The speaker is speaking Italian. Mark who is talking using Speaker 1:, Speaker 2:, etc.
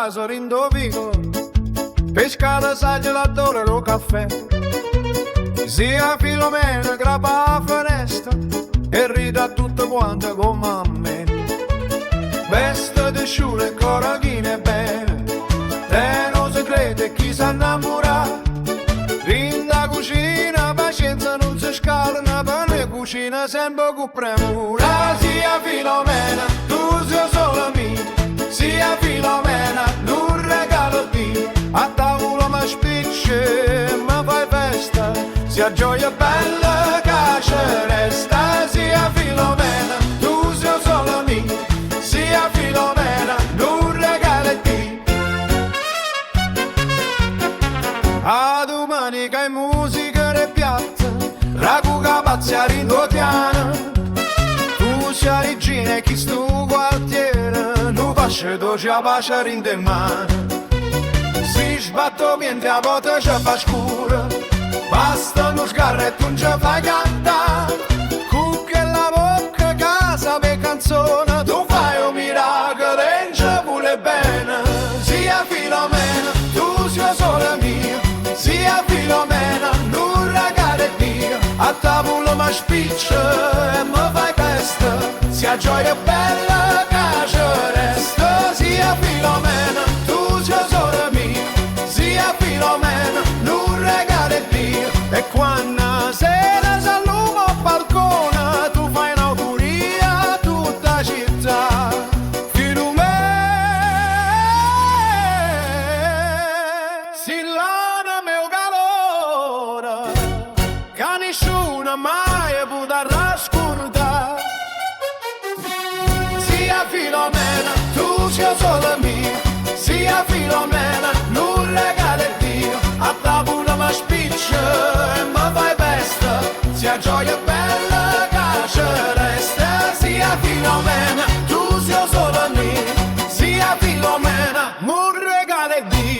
Speaker 1: casa rindovico, pescata sa gelatore lo caffè. Sia Filomena grappa a finestra e rida tutto quanto come a me. Veste di sciure, corachine bene, e non si crede chi sa innamorare. In da cucina pazienza non si scalna, per me cucina sempre con premura. Sia Filomena, tu sei solo mia, sia Filomena, non regalo te. A tavola mi spicci, mi fai festa, sia gioia bella che ci resta. Sia Filomena, tu sei solo mia, sia Filomena, non regalo te. A domenica in musica e piazza, ragu capazia rindotiana. Tu sei regina e chi stu quartiere, nu pasce doce a pace rinde mano. Si sbatto niente a volte ci fa scura, basta uno sgarretto non ci fai cantare. Cucchi la bocca casa per canzone, tu fai un miracolo e non ci vuole bene. Sia Filomena, tu sei sola mia, sia Filomena, non regale Dio. A tavola mi spiccia e mi fai festa, sia gioia bella che ci resta. Sia Filomena, tu sei sola mia, sia Filomena, non regale Dio. E quando sera s'alluma al balcone, tu fai un'auguria a tutta la città. Filomena, Sillana mio calore, che nessuno mai potrà scordare. Sia Filomena, tu sei solo mia, sia Filomena, non regale Dio. A tavola mi spiccia e mi fai festa, sia gioia bella che ci resta. Sia Filomena, tu sei solo mia, sia Filomena, non regale Dio.